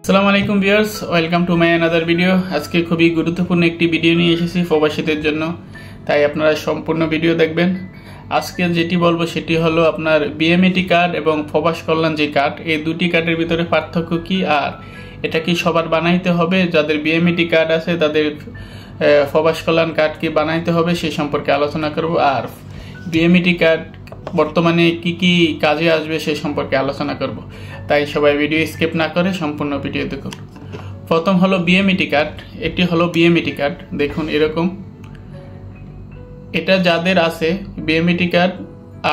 আসসালামু আলাইকুম viewers, welcome to my another video. আজকে খুবই গুরুত্বপূর্ণ একটি ভিডিও নিয়ে এসেছি প্রবাসীদের জন্য, তাই আপনারা সম্পূর্ণ ভিডিও দেখবেন। আজকে যেটি বলবো সেটি হলো আপনার বিএমইটি কার্ড এবং প্রবাস কল্যাণ যে কার্ড, এই দুটি কার্ডের ভিতরে পার্থক্য কি, আর এটা কি সবার বানাইতে হবে? যাদের বিএমইটি কার্ড আছে তাদের প্রবাস কল্যাণ কার্ড কি বানাইতে হবে সেই সম্পর্কে আলোচনা করব। আর বিএমইটি কার্ড বর্তমানে কি কি কাজে আসবে সেই সম্পর্কে আলোচনা করব, তাই সবাই ভিডিও স্কিপ না করে সম্পূর্ণ ভিডিও দেখুন। প্রথম হলো বিএমইটি কার্ড। এটি হলো বিএমইটি কার্ড, দেখুন এরকম। এটা যাদের আছে বিএমইটি কার্ড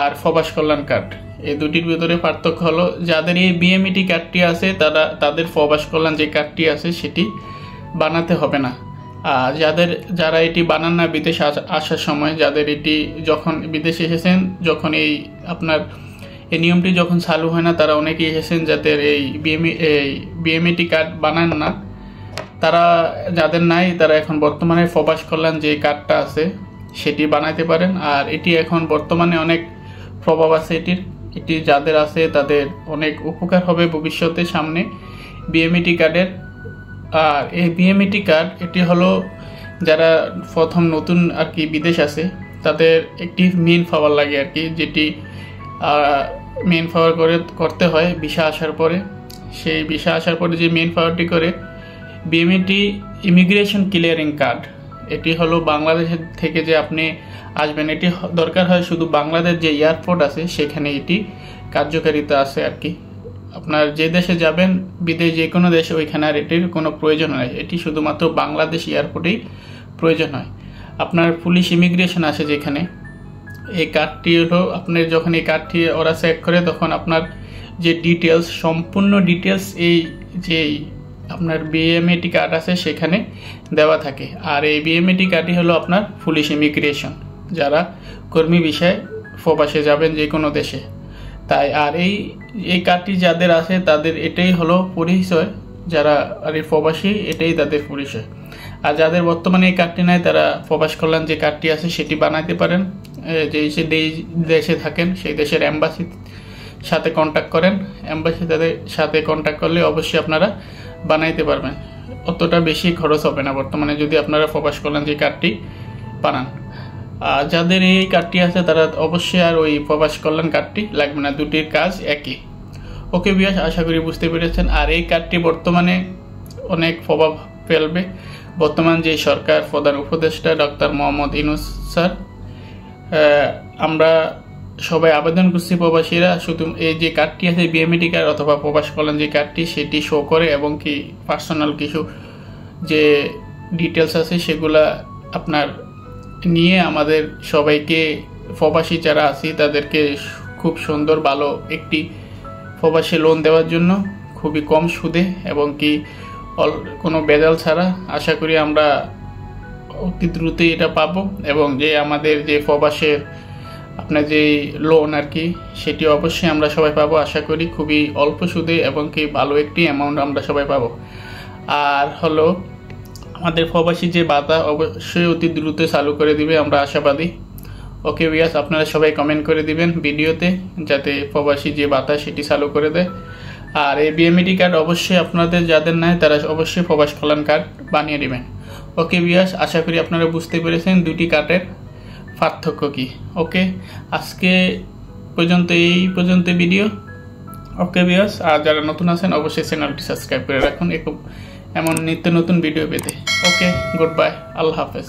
আর প্রবাস কল্যাণ কার্ড, এই দুটির ভিতরে পার্থক্য হলো যাদের এই বিএমইটি কার্ডটি আছে তাদের প্রবাস কল্যাণ যে কার্ডটি আছে সেটি বানাতে হবে না। আর যারা এটি বানান না বিদেশে আসার সময়, যাদের এটি যখন বিদেশে এসেছেন, যখন এই আপনার এই নিয়মটি যখন চালু হয় না, তারা অনেকেই এসেছেন যাদের এই বিএমইটি কার্ড বানান না, তারা যাদের নাই তারা এখন বর্তমানে প্রবাস কল্যাণ যে কার্ডটা আছে সেটি বানাইতে পারেন। আর এটি এখন বর্তমানে অনেক প্রভাব আছে এটি যাদের আছে তাদের অনেক উপকার হবে ভবিষ্যতে সামনে বিএমইটি কার্ডের। আর এই বিএমইটি কার্ড এটি হলো যারা প্রথম নতুন আর কি বিদেশ আছে তাদের একটি মেন পাওয়ার লাগে আর কি, যেটি মেন পাওয়ার করতে হয় ভিসা আসার পরে। সেই ভিসা আসার পরে যে মেন পাওয়ারটি করে বিএমইটি ইমিগ্রেশন ক্লিয়ারিং কার্ড, এটি হলো বাংলাদেশের থেকে যে আপনি আসবেন, এটি দরকার হয় শুধু বাংলাদেশ যে এয়ারপোর্ট আছে সেখানে এটি কার্যকারিতা আছে আর কি। আপনার যে দেশে যাবেন বিদেশ যে কোনো দেশে, ওইখানে আর এটির কোনো প্রয়োজন হয়, এটি শুধুমাত্র বাংলাদেশ এয়ারপোর্টেই প্রয়োজন হয়। আপনার পুলিশ ইমিগ্রেশন আছে যেখানে, এই কার্ডটি হলো আপনার যখন এই কার্ডটি ওরা চেক করে তখন আপনার যে ডিটেলস, সম্পূর্ণ ডিটেলস এই যে আপনার বিএমইটি কার্ড আছে সেখানে দেওয়া থাকে। আর এই বিএমইটি কার্ডই হলো আপনার পুলিশ ইমিগ্রেশন, যারা কর্মী বিষয়ে প্রবাসে যাবেন যে কোনো দেশে। তাই আর এই কার্ডটি যাদের আছে তাদের এটাই হলো পরিচয়, যারা আর এই প্রবাসী এটাই তাদের পরিচয়। আর যাদের বর্তমানে এই কার্ডটি নাই তারা প্রবাস কল্যাণ যে কার্ডটি আছে সেটি বানাইতে পারেন। যে দেশে থাকেন সেই দেশের এম্বাসির সাথে কন্ট্যাক্ট করেন, এম্বাসি তাদের সাথে কন্ট্যাক্ট করলে অবশ্যই আপনারা বানাইতে পারবেন। অতটা বেশি খরচ হবে না বর্তমানে যদি আপনারা প্রবাস কল্যাণ যে কার্ডটি বানান। আর যাদের এই কার্ডটি আছে তারা অবশ্যই আর ওই প্রবাস কল্যাণ কার্ডটি লাগবে না, দুটির কাজ একই। ওকে ভিউয়ার্স, আশা করি বুঝতে পেরেছেন। আর এই কার্ডটি বর্তমানে অনেক প্রভাব ফেলবে বর্তমান যে সরকার প্রধান উপদেষ্টা ডক্টর মোহাম্মদ ইউনূস স্যার। আমরা সবাই আবেদন করছি প্রবাসীরা, শুধু এই যে কার্ডটি আছে বিএমইটি কার্ড অথবা প্রবাস কল্যাণ যে কার্ডটি সেটি শো করে এবং কি পার্সোনাল কিছু যে ডিটেলস আছে সেগুলা আপনার নিয়ে আমাদের সবাইকে প্রবাসী যারা আছি তাদেরকে খুব সুন্দর ভালো একটি প্রবাসী লোন দেওয়ার জন্য খুবই কম সুদে এবং কি কোনো বেজাল ছাড়া আশা করি আমরা অতি দ্রুতই এটা পাবো। এবং যে আমাদের যে প্রবাসের আপনার যে লোন আর কি সেটি অবশ্যই আমরা সবাই পাবো আশা করি, খুবই অল্প সুদে এবং কি ভালো একটি অ্যামাউন্ট আমরা সবাই পাবো। আর হলো আমাদের প্রবাসী যে ভাতা অবশ্যই অতি দ্রুত চালু করে দিবে, আমরা আশাবাদী। ওকে ভিউয়ার্স, আপনারা সবাই কমেন্ট করে দিবেন ভিডিওতে যাতে প্রবাসী যে ভাতা সেটি চালু করে দেয়। আর এই বিএমইটি কার্ড অবশ্যই আপনাদের যাদের নাই তারা অবশ্যই প্রবাস কল্যাণ কার্ড বানিয়ে নেবেন। ওকে ভিউয়ার্স, আশা করি আপনারা বুঝতে পেরেছেন দুটি কার্ডের পার্থক্য কি। ওকে, আজকে এই পর্যন্ত ভিডিও। ওকে ভিউয়ার্স, আর যারা নতুন আছেন অবশ্যই চ্যানেলটি সাবস্ক্রাইব করে রাখুন এমন নিত্য নতুন ভিডিও পেতে। ওকে, গুড বাই, আল্লাহ হাফেজ।